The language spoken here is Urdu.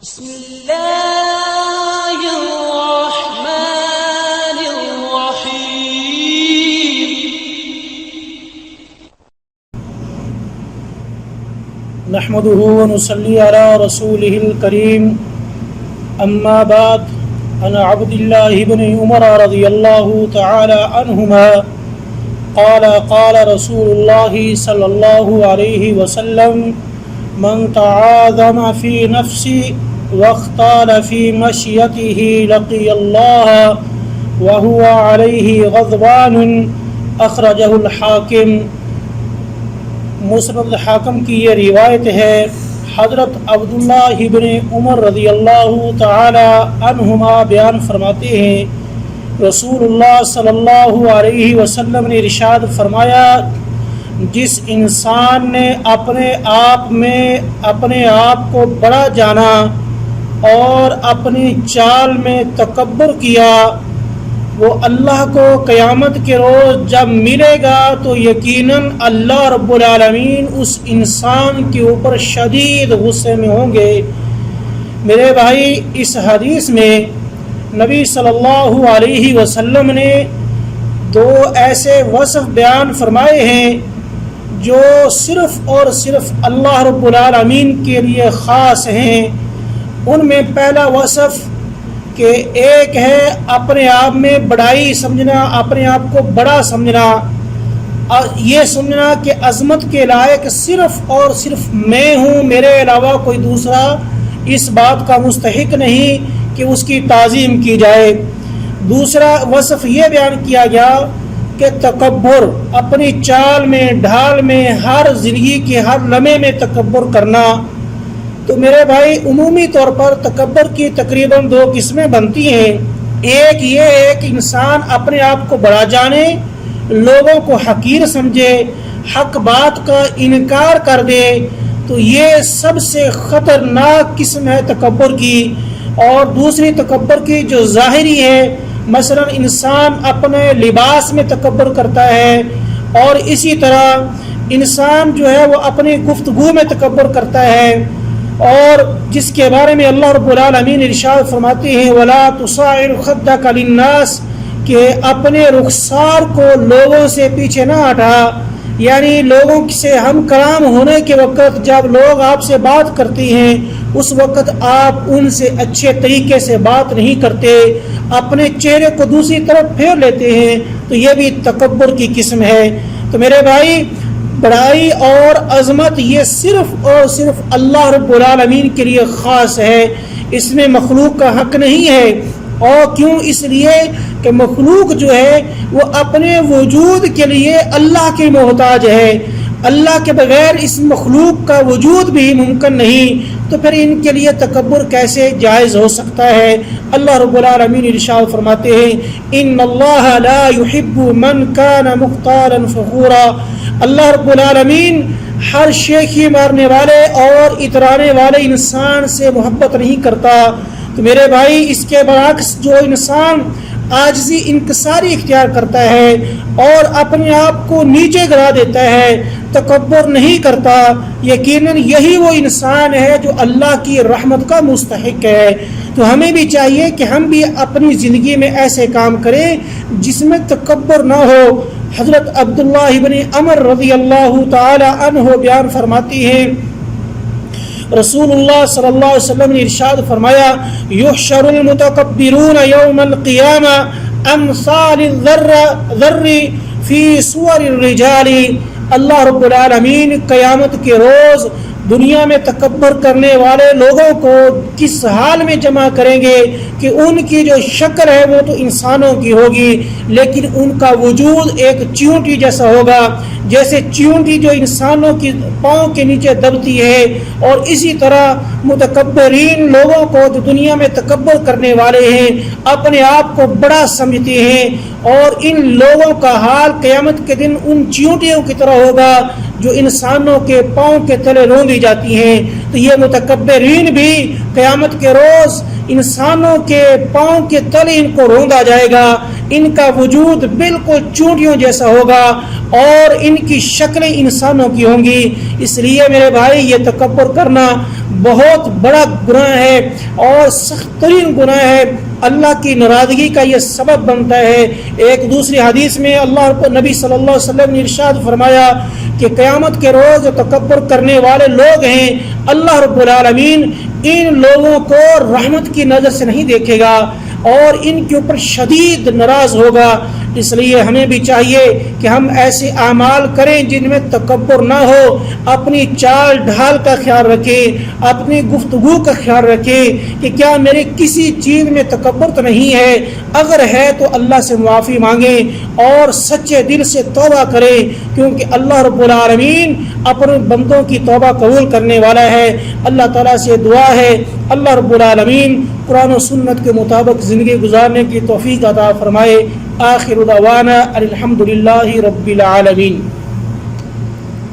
بسم الله الرحمن الرحيم نحمده ونصلي على رسوله الكريم اما بعد عن عبد الله بن عمر رضي الله تعالى عنهما قال قال رسول الله صلى الله عليه وسلم من تعاظم في نفسه واختال في مشيته لقي الله وهو عليه غضبان اخرجه الحاکم۔ مسند حاکم کی یہ روایت ہے، حضرت عبداللہ ابن عمر رضی اللہ تعالی عنہما بیان فرماتے ہیں، رسول اللہ صلی اللہ علیہ وسلم نے ارشاد فرمایا، جس انسان نے اپنے آپ کو بڑا جانا اور اپنی چال میں تکبر کیا، وہ اللہ کو قیامت کے روز جب ملے گا تو یقیناً اللہ رب العالمین اس انسان کے اوپر شدید غصے میں ہوں گے۔ میرے بھائی، اس حدیث میں نبی صلی اللہ علیہ وسلم نے دو ایسے وصف بیان فرمائے ہیں جو صرف اور صرف اللہ رب العالمین کے لیے خاص ہیں۔ ان میں پہلا وصف کہ ایک ہے اپنے آپ میں بڑائی سمجھنا، اپنے آپ کو بڑا سمجھنا، یہ سمجھنا کہ عظمت کے لائق صرف اور صرف میں ہوں، میرے علاوہ کوئی دوسرا اس بات کا مستحق نہیں کہ اس کی تعظیم کی جائے۔ دوسرا وصف یہ بیان کیا گیا کہ تکبر، اپنی چال میں ڈھال میں ہر زندگی کے ہر لمحے میں تکبر کرنا۔ تو میرے بھائی، عمومی طور پر تکبر کی تقریباً دو قسمیں بنتی ہیں۔ ایک یہ ہے کہ انسان اپنے آپ کو بڑا جانے، لوگوں کو حقیر سمجھے، حق بات کا انکار کر دے، تو یہ سب سے خطرناک قسم ہے تکبر کی۔ اور دوسری تکبر کی جو ظاہری ہے، مثلا انسان اپنے لباس میں تکبر کرتا ہے، اور اسی طرح انسان جو ہے وہ اپنی گفتگو میں تکبر کرتا ہے، اور جس کے بارے میں اللہ رب العالمین ارشاد فرماتے ہیں وَلَا تُصَعِّرْ خَدَّكَ لِلنَّاسِ، کہ اپنے رخسار کو لوگوں سے پیچھے نہ ہٹا، یعنی لوگوں سے ہم کلام ہونے کے وقت جب لوگ آپ سے بات کرتے ہیں اس وقت آپ ان سے اچھے طریقے سے بات نہیں کرتے، اپنے چہرے کو دوسری طرف پھیر لیتے ہیں، تو یہ بھی تکبر کی قسم ہے۔ تو میرے بھائی، بڑائی اور عظمت یہ صرف اور صرف اللہ رب العالمین کے لیے خاص ہے، اس میں مخلوق کا حق نہیں ہے۔ اور کیوں؟ اس لیے کہ مخلوق جو ہے وہ اپنے وجود کے لیے اللہ کے محتاج ہے، اللہ کے بغیر اس مخلوق کا وجود بھی ممکن نہیں، تو پھر ان کے لیے تکبر کیسے جائز ہو سکتا ہے؟ اللہ رب العالمین ارشاد فرماتے ہیں ان اللہ لا يحب من كان مختالا فخورا، اللہ رب العالمین ہر شیخی مارنے والے اور اترانے والے انسان سے محبت نہیں کرتا۔ تو میرے بھائی، اس کے برعکس جو انسان عاجزی انکساری اختیار کرتا ہے اور اپنے آپ کو نیچے گرا دیتا ہے، تکبر نہیں کرتا، یقیناً یہی وہ انسان ہے جو اللہ کی رحمت کا مستحق ہے۔ تو ہمیں بھی چاہیے کہ ہم بھی اپنی زندگی میں ایسے کام کریں جس میں تکبر نہ ہو۔ حضرت عبداللہ ابن عمر رضی اللہ تعالی عنہ بیان فرماتی ہیں، رسول اللہ صلی اللہ علیہ وسلم نے ارشاد فرمایا یحشر المتکبرون یوم القیامہ امثال الذر فی صور الرجال، اللہ رب العالمین قیامت کے روز دنیا میں تکبر کرنے والے لوگوں کو کس حال میں جمع کریں گے کہ ان کی جو شکل ہے وہ تو انسانوں کی ہوگی، لیکن ان کا وجود ایک چیونٹی جیسا ہوگا، جیسے چیونٹی جو انسانوں کی پاؤں کے نیچے دبتی ہے۔ اور اسی طرح متکبرین لوگوں کو جو دنیا میں تکبر کرنے والے ہیں، اپنے آپ کو بڑا سمجھتے ہیں، اور ان لوگوں کا حال قیامت کے دن ان چیونٹیوں کی طرح ہوگا جو انسانوں کے پاؤں کے تلے روندی جاتی ہیں۔ تو یہ متکبرین بھی قیامت کے روز انسانوں کے پاؤں کے تلے ان کو روندا جائے گا، ان کا وجود بالکل چونٹیوں جیسا ہوگا اور ان کی شکلیں انسانوں کی ہوں گی۔ اس لیے میرے بھائی یہ تکبر کرنا بہت بڑا گناہ ہے اور سخت ترین گناہ ہے، اللہ کی ناراضگی کا یہ سبب بنتا ہے۔ ایک دوسری حدیث میں اللہ نبی صلی اللہ علیہ وسلم نے ارشاد فرمایا کہ قیامت کے روز جو تکبر کرنے والے لوگ ہیں، اللہ رب العالمین ان لوگوں کو رحمت کی نظر سے نہیں دیکھے گا اور ان کے اوپر شدید ناراض ہوگا۔ اس لیے ہمیں بھی چاہیے کہ ہم ایسے اعمال کریں جن میں تکبر نہ ہو، اپنی چال ڈھال کا خیال رکھیں، اپنی گفتگو کا خیال رکھیں کہ کیا میرے کسی چیز میں تکبر تو نہیں ہے، اگر ہے تو اللہ سے معافی مانگیں اور سچے دل سے توبہ کریں، کیونکہ اللہ رب العالمین اپنے بندوں کی توبہ قبول کرنے والا ہے۔ اللہ تعالیٰ سے دعا ہے اللہ رب العالمین قرآن و سنت کے مطابق زندگی گزارنے کی توفیق عطا فرمائے۔ آخر دعوانا الحمد للہ رب العالمین۔